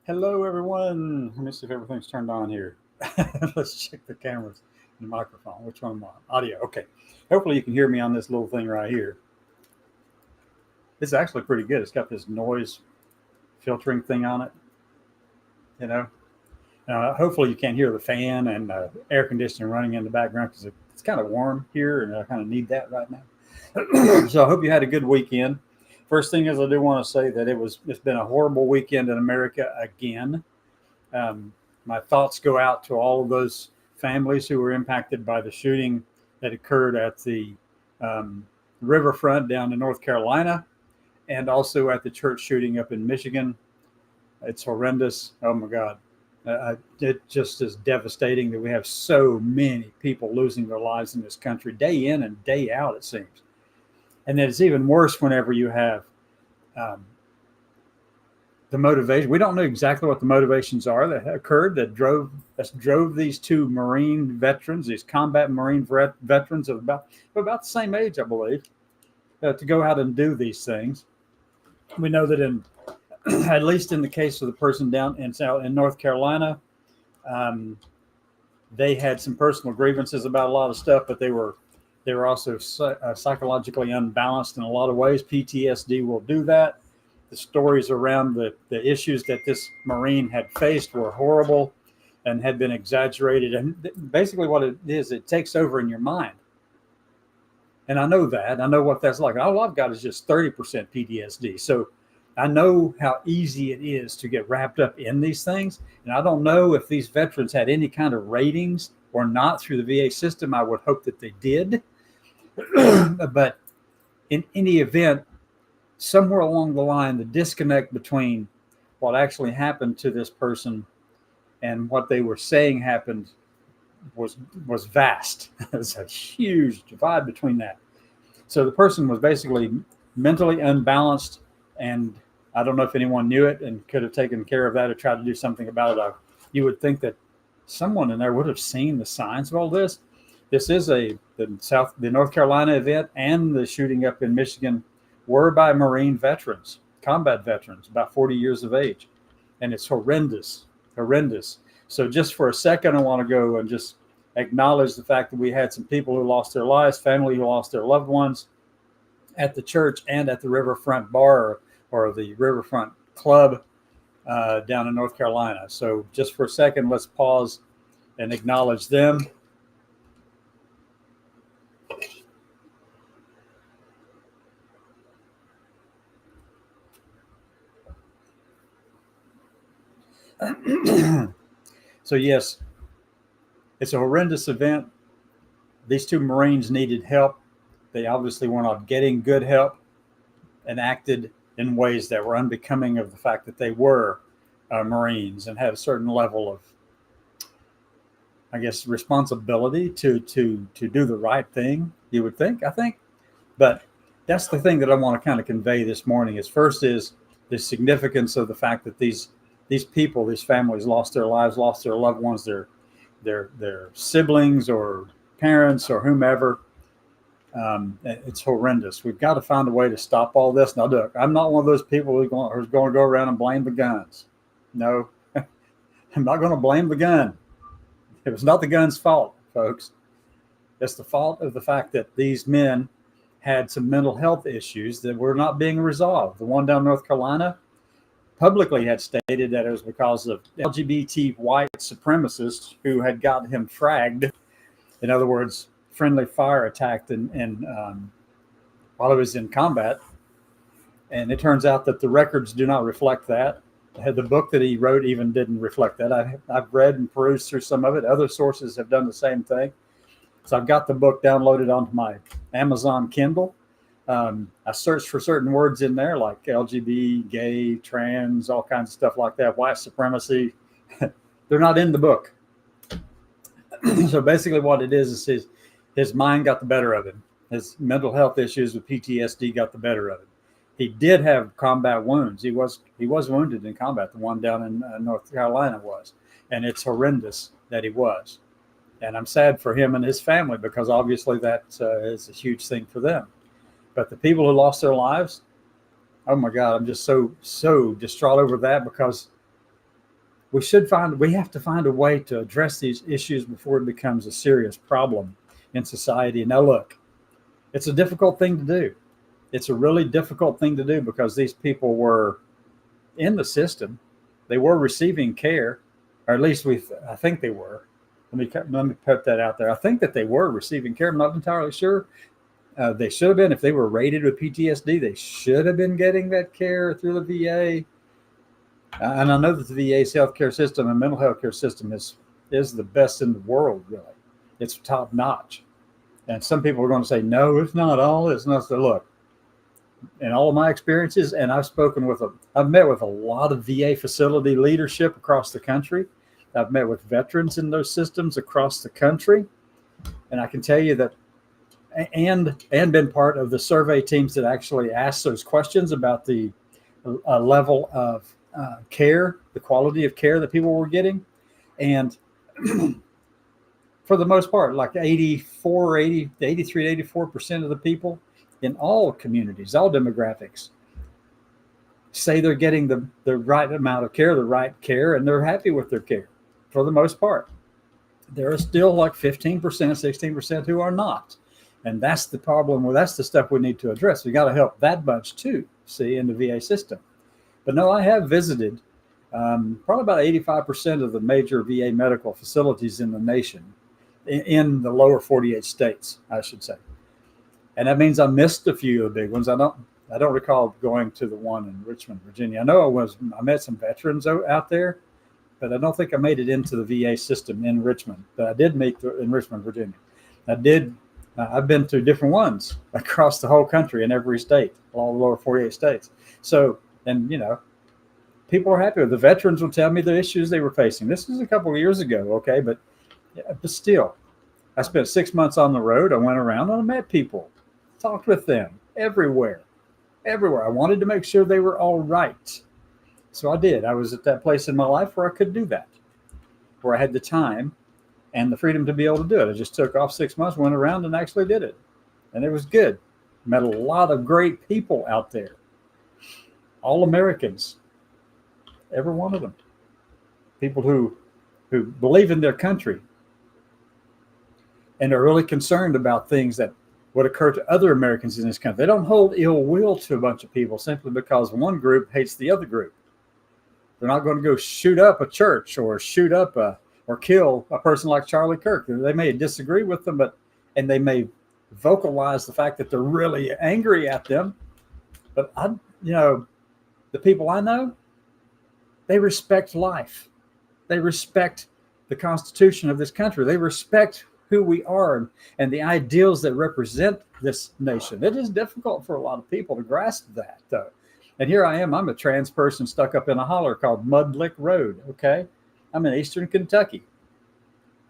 Hello, everyone. Let me see if everything's turned on here. Let's check the cameras and the microphone. Which one am I? Audio. Okay. Hopefully, you can hear me on this little thing right here. It's actually pretty good. It's got this noise filtering thing on it. You know. Hopefully, you can't hear the fan and air conditioning running in the background because it's kind of warm here, and I kind of need that right now. So I hope you had a good weekend. First thing is, I do want to say that it's been a horrible weekend in America again. Um, my thoughts go out to all of those families who were impacted by the shooting that occurred at the um, riverfront down in North Carolina, and also at the church shooting up in Michigan. It's horrendous. Oh my God. It just is devastating that we have so many people losing their lives in this country day in and day out, it seems. And then it's even worse whenever you have um, the motivation. We don't know exactly what the motivations are that occurred that drove these two Marine veterans, these combat Marine veterans of about the same age, I believe, to go out and do these things. We know that in at least in the case of the person down in North Carolina, um, they had some personal grievances about a lot of stuff, but they were also psychologically unbalanced in a lot of ways. PTSD will do that. The stories around the issues that this Marine had faced were horrible and had been exaggerated. And basically, what it is, it takes over in your mind. And I know that. I know what that's like. All I've got is just 30% PTSD. So I know how easy it is to get wrapped up in these things. And I don't know if these veterans had any kind of ratings or not through the VA system. I would hope that they did. But in any event, somewhere along the line, the disconnect between what actually happened to this person and what they were saying happened was vast. There's a huge divide between that. So the person was basically mentally unbalanced, and I don't know if anyone knew it and could have taken care of that or tried to do something about it. You would think that someone in there would have seen the signs of all this. This is the North Carolina event, and the shooting up in Michigan were by Marine veterans, combat veterans, about 40 years of age, and it's horrendous, horrendous. So just for a second, I want to go and just acknowledge the fact that we had some people who lost their lives, family who lost their loved ones at the church and at the riverfront bar or the riverfront club down in North Carolina. So just for a second, let's pause and acknowledge them. So yes, it's a horrendous event. These two Marines needed help. They obviously were not getting good help and acted in ways that were unbecoming of the fact that they were Marines and had a certain level of, I guess, responsibility to do the right thing. You would think, I think, but that's the thing that I want to kind of convey this morning. Is first is the significance of the fact that these people, these families, lost their lives, lost their loved ones, their siblings or parents or whomever. It's horrendous. We've got to find a way to stop all this. Now, look, I'm not one of those people who's going to go around and blame the guns. No, I'm not going to blame the gun. It was not the gun's fault, folks. It's the fault of the fact that these men had some mental health issues that were not being resolved. The one down in North Carolina publicly had stated that it was because of LGBT white supremacists who had got him fragged. In other words, friendly fire attacked while he was in combat. And it turns out that the records do not reflect that. The book that he wrote even didn't reflect that. I've read and perused through some of it. Other sources have done the same thing. So I've got the book downloaded onto my Amazon Kindle. I searched for certain words in there like LGBT, gay, trans, all kinds of stuff like that, white supremacy. They're not in the book. So basically what it is his mind got the better of him. His mental health issues with PTSD got the better of him. He did have combat wounds. He was wounded in combat. The one down in North Carolina was, and it's horrendous that he was. And I'm sad for him and his family because obviously that is a huge thing for them. But the people who lost their lives, oh my God, I'm just so distraught over that because we have to find a way to address these issues before it becomes a serious problem in society. Now, look, it's a difficult thing to do. It's a really difficult thing to do because these people were in the system. They were receiving care, or at least I think they were. Let me put that out there. I think that they were receiving care. I'm not entirely sure. They should have been. If they were rated with PTSD, they should have been getting that care through the VA. And I know that the VA's healthcare system and mental health care system is the best in the world, really. It's top notch. And some people are going to say, no, it's not all. It's not. So look, in all of my experiences, and I've met with a lot of VA facility leadership across the country. I've met with veterans in those systems across the country. And I can tell you that, and been part of the survey teams that actually asked those questions about the level of care, the quality of care that people were getting. And for the most part, like 83 to 84% of the people in all communities, all demographics, say they're getting the right amount of care, the right care, and they're happy with their care for the most part. There are still like 15%, 16% who are not. And that's the problem. Well, that's the stuff we need to address. We got to help that bunch too, see, in the VA system. But no, I have visited probably about 85% of the major VA medical facilities in the nation, in the lower 48 states, I should say. And that means I missed a few of the big ones. I don't recall going to the one in Richmond, Virginia. I know I met some veterans out there, but I don't think I made it into the VA system in Richmond. But I did meet in Richmond, Virginia. I've been to different ones across the whole country in every state, all the lower 48 states. So, and people are happy with it. The veterans will tell me the issues they were facing. This was a couple of years ago, okay, but still, I spent 6 months on the road. I went around and I met people, talked with them everywhere. I wanted to make sure they were all right. So I did. I was at that place in my life where I could do that, where I had the time and the freedom to be able to do it. I just took off 6 months, went around and actually did it. And it was good. Met a lot of great people out there. All Americans, every one of them. People who believe in their country and are really concerned about things that would occur to other Americans in this country. They don't hold ill will to a bunch of people simply because one group hates the other group. They're not going to go shoot up a church or shoot up or kill a person like Charlie Kirk. They may disagree with them, and they may vocalize the fact that they're really angry at them. But the people I know, they respect life. They respect the Constitution of this country. They respect who we are and the ideals that represent this nation. It is difficult for a lot of people to grasp that, though. And here I am. I'm a trans person stuck up in a holler called Mudlick Road. Okay, I'm in Eastern Kentucky.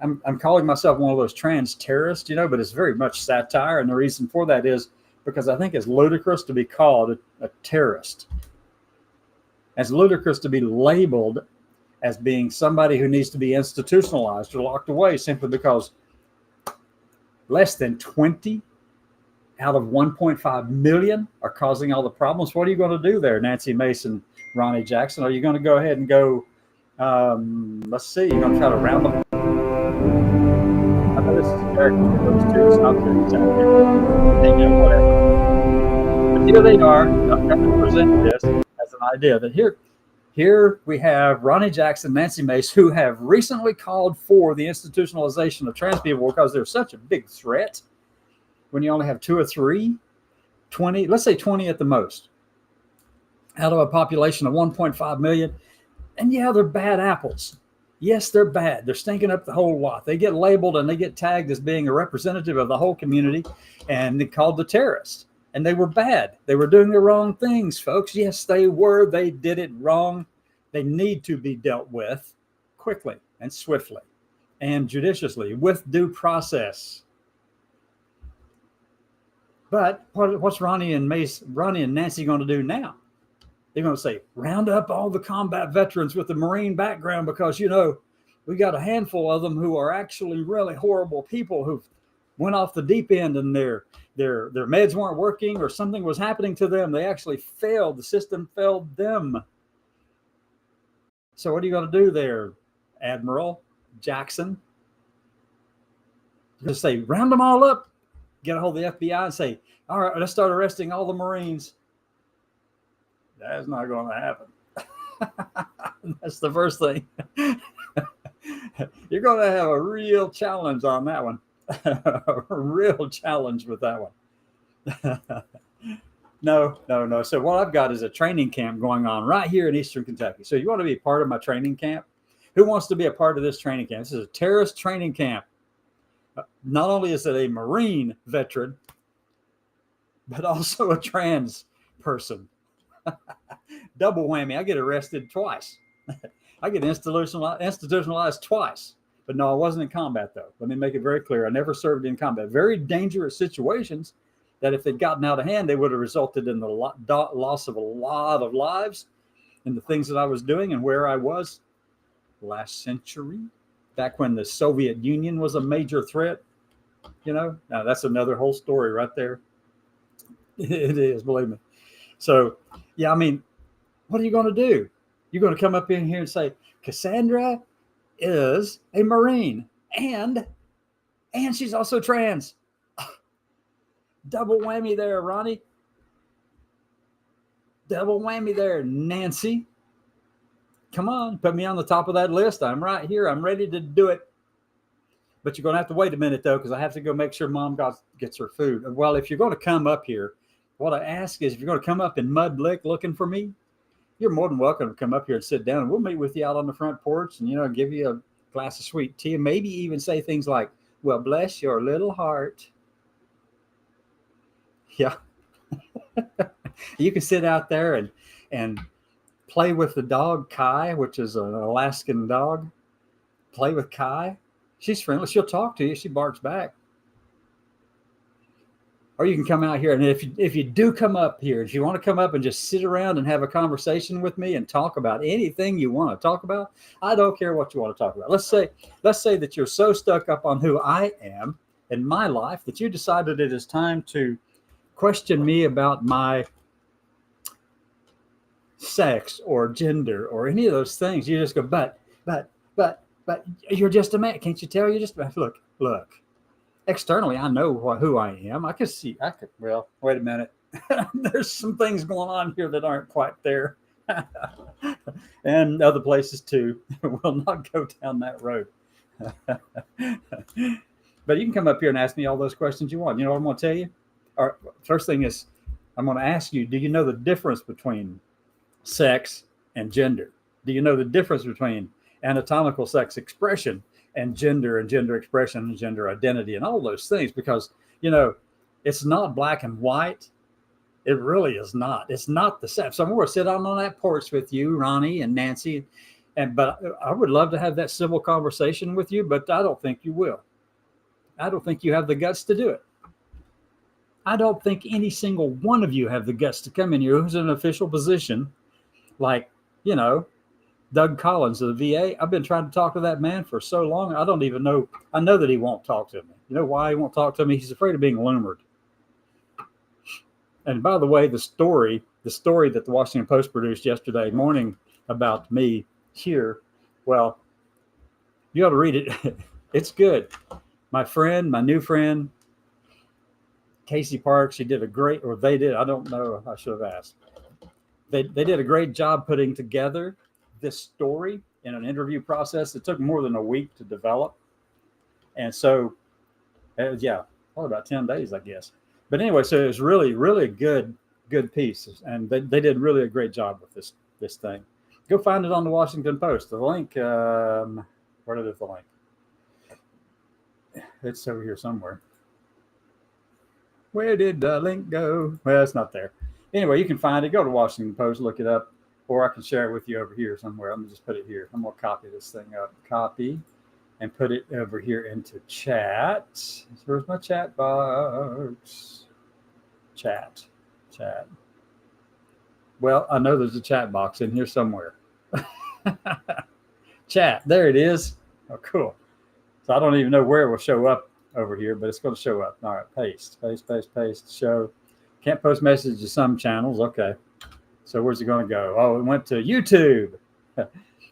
I'm calling myself one of those trans terrorists, but it's very much satire. And the reason for that is because I think it's ludicrous to be called a terrorist. It's ludicrous to be labeled as being somebody who needs to be institutionalized or locked away simply because less than 20 out of 1.5 million are causing all the problems. What are you going to do there, Nancy Mason, Ronnie Jackson? Are you going to go ahead and go, let's see, you're going to try to round them? I know this is American for those two. It's not good exactly. Whatever. But here they are. I'm going to present this as an idea that here we have Ronnie Jackson, Nancy Mace, who have recently called for the institutionalization of trans people because they're such a big threat. When you only have 2 or 3, 20, let's say 20 at the most, out of a population of 1.5 million. And yeah, they're bad apples. Yes, they're bad. They're stinking up the whole lot. They get labeled and they get tagged as being a representative of the whole community and they called the terrorists. And they were bad. They were doing the wrong things, folks. Yes, they were. They did it wrong. They need to be dealt with quickly and swiftly and judiciously with due process. But what's Ronnie and Nancy going to do now? They're going to say, round up all the combat veterans with the Marine background because, we got a handful of them who are actually really horrible people who went off the deep end and their meds weren't working or something was happening to them. They actually failed. The system failed them. So what are you going to do there, Admiral Jackson? You're going to say, round them all up, get a hold of the FBI and say, all right, let's start arresting all the Marines. That's not going to happen. That's the first thing. You're going to have a real challenge on that one. A real challenge with that one. No. So what I've got is a training camp going on right here in Eastern Kentucky. So you want to be a part of my training camp? Who wants to be a part of this training camp? This is a terrorist training camp. Not only is it a Marine veteran, but also a trans person. Double whammy. I get arrested twice. I get institutionalized twice. But no, I wasn't in combat, though. Let me make it very clear. I never served in combat. Very dangerous situations that if they'd gotten out of hand, they would have resulted in the loss of a lot of lives and the things that I was doing and where I was last century, back when the Soviet Union was a major threat. Now that's another whole story right there. It is, believe me. So, yeah, I mean, what are you going to do? You're going to come up in here and say, Cassandra is a Marine and she's also trans. Double whammy there, Ronnie. Double whammy there, Nancy. Come on, put me on the top of that list. I'm right here. I'm ready to do it. But you're going to have to wait a minute, though, because I have to go make sure Mom gets her food. Well, if you're going to come up here, what I ask is if you're going to come up in Mudlick looking for me, you're more than welcome to come up here and sit down, and we'll meet with you out on the front porch and, give you a glass of sweet tea and maybe even say things like, well, bless your little heart. Yeah. You can sit out there and play with the dog, Kai, which is an Alaskan dog. Play with Kai. She's friendly. She'll talk to you. She barks back. Or you can come out here. And if you do come up here, if you want to come up and just sit around and have a conversation with me and talk about anything you want to talk about, I don't care what you want to talk about. Let's say that you're so stuck up on who I am in my life that you decided it is time to question me about my sex or gender or any of those things. You just go, but you're just a man. Can't you tell? You just look. Externally, I know who I am. Well, wait a minute. There's some things going on here that aren't quite there. And other places too. We'll not go down that road. But you can come up here and ask me all those questions you want. You know what I'm going to tell you? First thing is, I'm going to ask you, do you know the difference between sex and gender? Do you know the difference between anatomical sex expression and gender expression and gender identity and all those things? Because, it's not black and white. It really is not. It's not the same. So I'm going to sit on that porch with you, Ronnie and Nancy. But I would love to have that civil conversation with you, but I don't think you will. I don't think you have the guts to do it. I don't think any single one of you have the guts to come in here who's in an official position like, Doug Collins of the VA. I've been trying to talk to that man for so long. I don't even know. I know that he won't talk to me. You know why he won't talk to me? He's afraid of being lumered. And by the way, the story that the Washington Post produced yesterday morning about me here, well, you ought to read it. It's good. My new friend, Casey Parks, they did, I don't know, I should have asked. They did a great job putting together this story in an interview process. It took more than a week to develop. And so, probably about 10 days, I guess. But anyway, so it was really, really good piece. And they did really a great job with this thing. Go find it on the Washington Post. The link, where did the link? It's over here somewhere. Where did the link go? Well, it's not there. Anyway, you can find it. Go to Washington Post, look it up, or I can share it with you over here somewhere. Let me just put it here. I'm going to copy this thing up. Copy and put it over here into chat. Where's my chat box? Chat. Well, I know there's a chat box in here somewhere. Chat. There it is. Oh, cool. So I don't even know where it will show up over here, but it's going to show up. All right, paste, show. Can't post messages to some channels. Okay. So where's it going to go? Oh, it went to YouTube.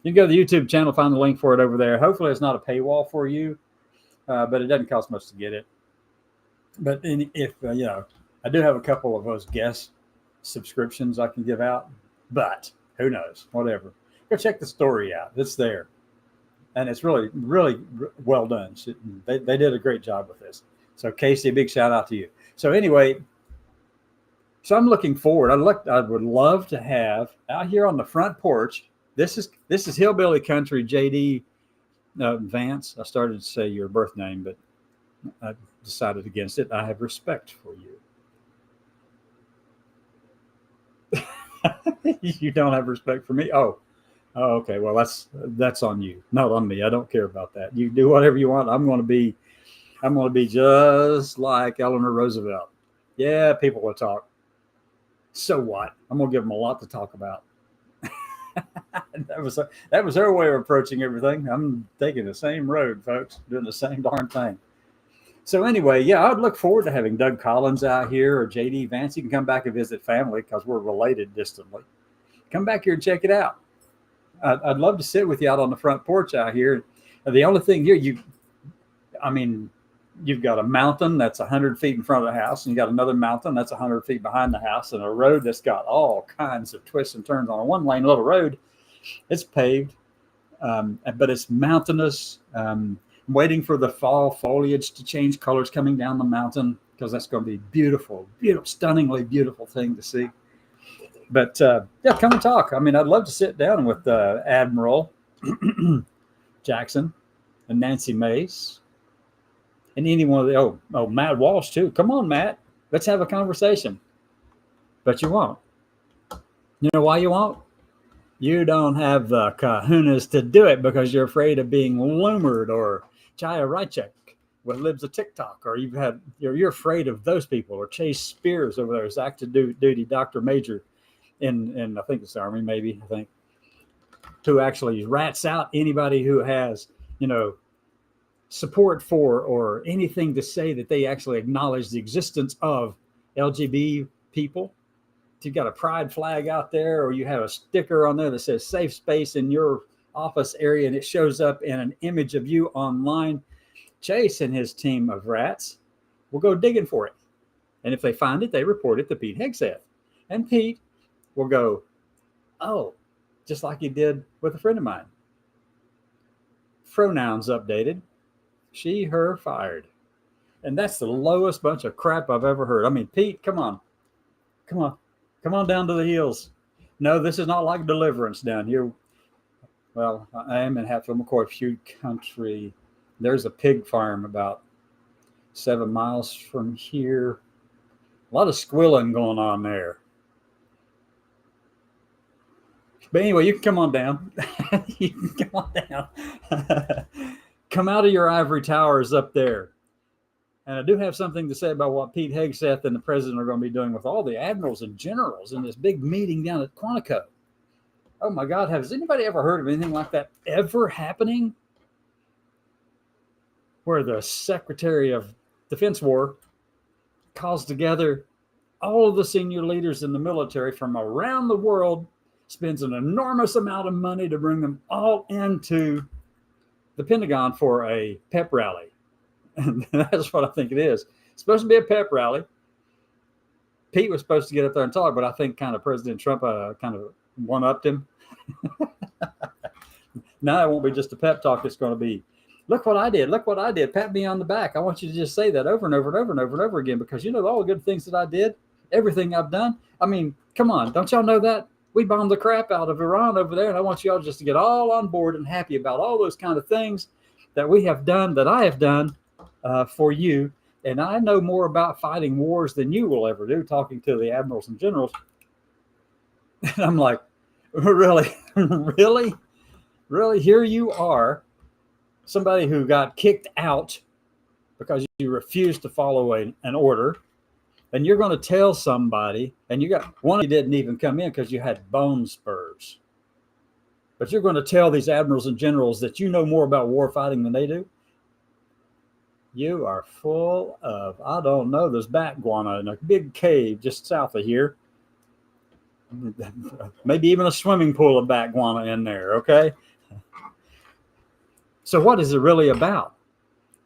You can go to the YouTube channel, find the link for it over there. Hopefully, it's not a paywall for you, but it doesn't cost much to get it. But if I do have a couple of those guest subscriptions I can give out, but who knows? Whatever. Go check the story out. It's there, and it's really, really well done. They did a great job with this. So Casey, a big shout out to you. So anyway, so I'm looking forward. I would love to have out here on the front porch. This is hillbilly country, JD Vance. I started to say your birth name, but I decided against it. I have respect for you. You don't have respect for me? Oh, okay. Well, that's on you, not on me. I don't care about that. You do whatever you want. I'm going to be just like Eleanor Roosevelt. Yeah, people will talk. So what? I'm going to give them a lot to talk about. That was her way of approaching everything. I'm taking the same road, folks, doing the same darn thing. So anyway, yeah, I'd look forward to having Doug Collins out here or JD Vance. You can come back and visit family because we're related distantly. Come back here and check it out. I'd love to sit with you out on the front porch out here. The only thing here, you've got a mountain that's 100 feet in front of the house, and you got another mountain that's 100 feet behind the house, and a road that's got all kinds of twists and turns on a one-lane little road. It's paved, but it's mountainous. Waiting for the fall foliage to change colors coming down the mountain because that's going to be beautiful, stunningly beautiful thing to see. But yeah, come and talk. I mean, I'd love to sit down with Admiral Jackson and Nancy Mace and any one of the Matt Walsh too. Come on, Matt, let's have a conversation. But you won't. You know why you won't? You don't have the kahunas to do it because you're afraid of being lumered or Chaya Rychek with Libs of TikTok, or you're afraid of those people, or Chase Spears over there is active duty Dr. Major in I think it's the Army, maybe, I think, who actually rats out anybody who has, support for or anything to say that they actually acknowledge the existence of LGBT people. If you've got a pride flag out there, or you have a sticker on there that says safe space in your office area, and it shows up in an image of you online, Chase and his team of rats will go digging for it. And if they find it, they report it to Pete Hegseth. And Pete will go, oh, just like he did with a friend of mine. Pronouns updated. She, her, fired. And that's the lowest bunch of crap I've ever heard. I mean, Pete, come on. Come on down to the hills. No, this is not like Deliverance down here. Well, I am in Hatfield McCoy Feud country. There's a pig farm about 7 miles from here. A lot of squilling going on there. But anyway, you can come on down. You can come on down. Come out of your ivory towers up there. And I do have something to say about what Pete Hegseth and the president are going to be doing with all the admirals and generals in this big meeting down at Quantico. Oh my God, has anybody ever heard of anything like that ever happening? Where the Secretary of Defense War calls together all of the senior leaders in the military from around the world, spends an enormous amount of money to bring them all into the Pentagon for a pep rally. And that's what I think it is. It's supposed to be a pep rally. Pete was supposed to get up there and talk, but I think kind of President Trump kind of one-upped him. Now it won't be just a pep talk. It's going to be, look what I did. Look what I did. Pat me on the back. I want you to just say that over and over and over and over and over again, because you know all the good things that I did, everything I've done. I mean, come on. Don't y'all know that? We bombed the crap out of Iran over there, and I want y'all just to get all on board and happy about all those kind of things that we have done, that I have done for you. And I know more about fighting wars than you will ever do, talking to the admirals and generals. And I'm like, really? Really? Here you are, somebody who got kicked out because you refused to follow an order. And you're going to tell somebody, and you got one of you didn't even come in because you had bone spurs. But you're going to tell these admirals and generals that you know more about war fighting than they do? You are full of, I don't know, there's bat guano in a big cave just south of here. Maybe even a swimming pool of bat guana in there, okay? So what is it really about?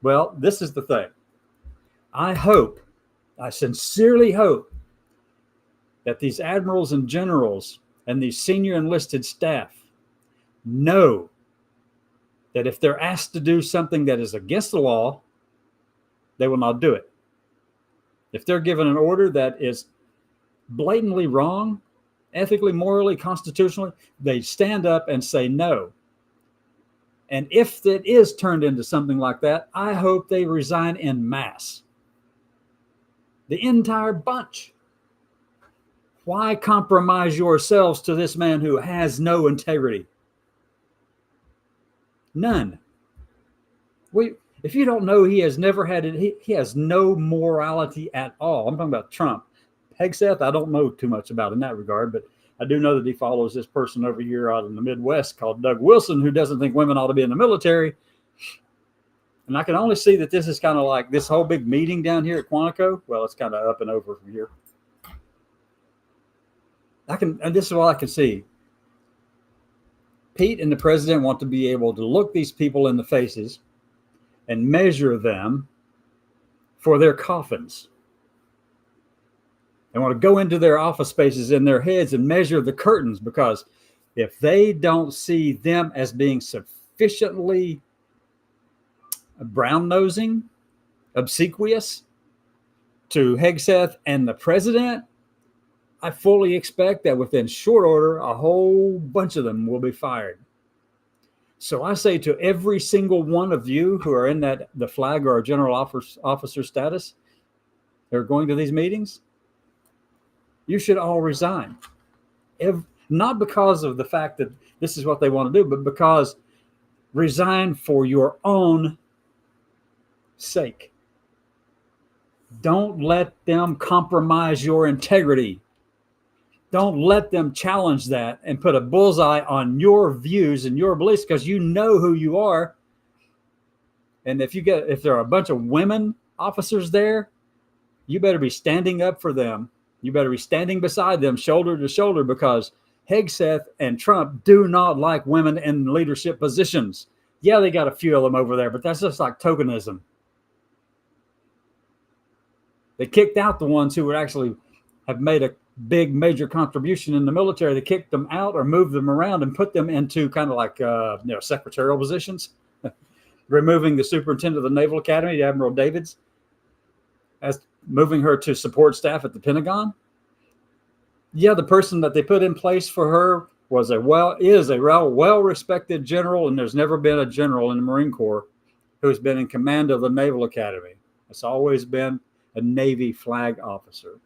Well, this is the thing. I sincerely hope that these admirals and generals and these senior enlisted staff know that if they're asked to do something that is against the law, they will not do it. If they're given an order that is blatantly wrong, ethically, morally, constitutionally, they stand up and say no. And if it is turned into something like that, I hope they resign en masse. The entire bunch. Why compromise yourselves to this man who has no integrity? None. If you don't know, he has never had it. He has no morality at all. I'm talking about Trump. Hegseth, I don't know too much about in that regard, but I do know that he follows this person over here out in the Midwest called Doug Wilson, who doesn't think women ought to be in the military. And I can only see that this is kind of like this whole big meeting down here at Quantico. Well, it's kind of up and over from here. And this is all I can see. Pete and the president want to be able to look these people in the faces and measure them for their coffins. They want to go into their office spaces in their heads and measure the curtains, because if they don't see them as being sufficiently brown-nosing, obsequious to Hegseth and the president, I fully expect that within short order, a whole bunch of them will be fired. So I say to every single one of you who are in the flag or general officer status, they're going to these meetings, you should all resign. Not because of the fact that this is what they want to do, but because resign for your own sake. Don't let them compromise your integrity. Don't let them challenge that and put a bullseye on your views and your beliefs, because you know who you are. And if there are a bunch of women officers there, you better be standing up for them. You better be standing beside them shoulder to shoulder, because Hegseth and Trump do not like women in leadership positions. Yeah, they got a few of them over there, but that's just like tokenism. They kicked out the ones who would actually have made a big major contribution in the military. They kicked them out or moved them around and put them into kind of like secretarial positions, removing the superintendent of the Naval Academy, Admiral Davids, as moving her to support staff at the Pentagon. Yeah, the person that they put in place for her is a well-respected general, and there's never been a general in the Marine Corps who's been in command of the Naval Academy. It's always been a Navy flag officer.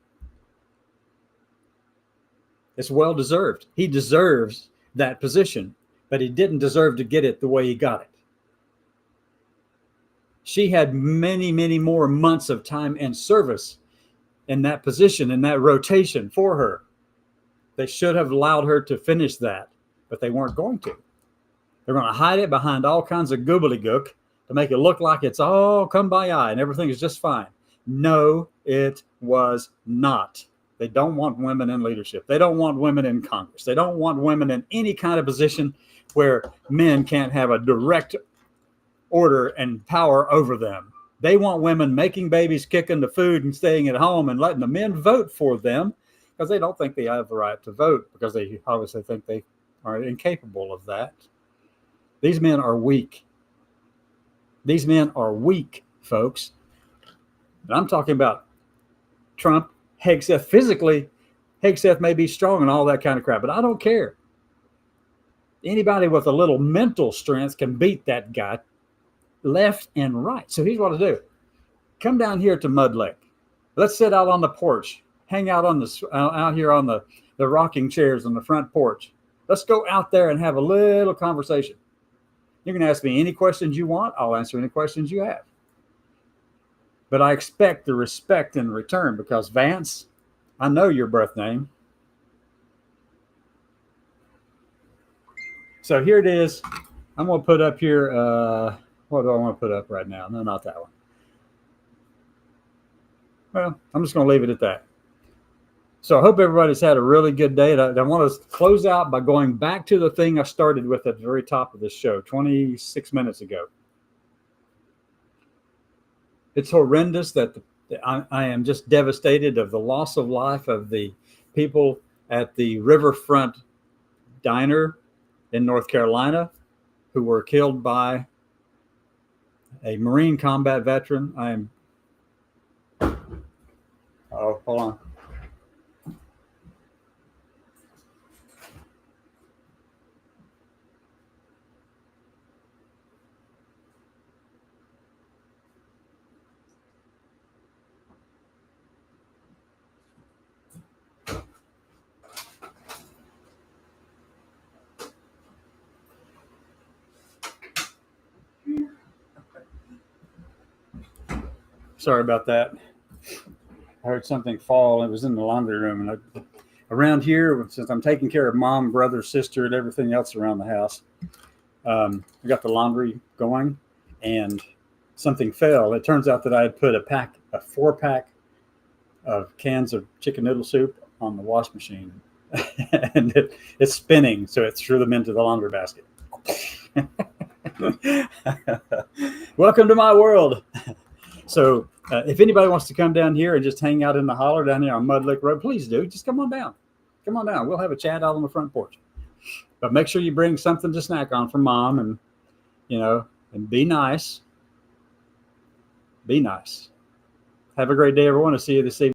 It's well-deserved. He deserves that position, but he didn't deserve to get it the way he got it. She had many, many more months of time and service in that position, in that rotation for her. They should have allowed her to finish that, but they weren't going to. They're going to hide it behind all kinds of gobbledygook to make it look like it's all kumbaya and everything is just fine. No, it was not. They don't want women in leadership. They don't want women in Congress. They don't want women in any kind of position where men can't have a direct order and power over them. They want women making babies, kicking the food, and staying at home and letting the men vote for them, because they don't think they have the right to vote, because they obviously think they are incapable of that. These men are weak. These men are weak, folks. And I'm talking about Trump, Hegseth. Physically, Hegseth may be strong and all that kind of crap, but I don't care. Anybody with a little mental strength can beat that guy left and right. So here's what to do. Come down here to Mudlick. Let's sit out on the porch. Hang out out here on the rocking chairs on the front porch. Let's go out there and have a little conversation. You can ask me any questions you want. I'll answer any questions you have. But I expect the respect in return, because Vance, I know your birth name. So here it is. I'm going to put up here. What do I want to put up right now? No, not that one. Well, I'm just going to leave it at that. So I hope everybody's had a really good day. And I want to close out by going back to the thing I started with at the very top of this show 26 minutes ago. It's horrendous that I am just devastated of the loss of life of the people at the Riverfront Diner in North Carolina who were killed by a Marine combat veteran. Oh, hold on. Sorry about that. I heard something fall. It was in the laundry room. And around here, since I'm taking care of mom, brother, sister, and everything else around the house, I got the laundry going, and something fell. It turns out that I had put a 4-pack of cans of chicken noodle soup on the wash machine, and it's spinning, so it threw them into the laundry basket. Welcome to my world. So if anybody wants to come down here and just hang out in the holler down here on Mudlick Road, please do. Just come on down. Come on down. We'll have a chat out on the front porch. But make sure you bring something to snack on for mom, and and be nice. Be nice. Have a great day, everyone. I'll see you this evening.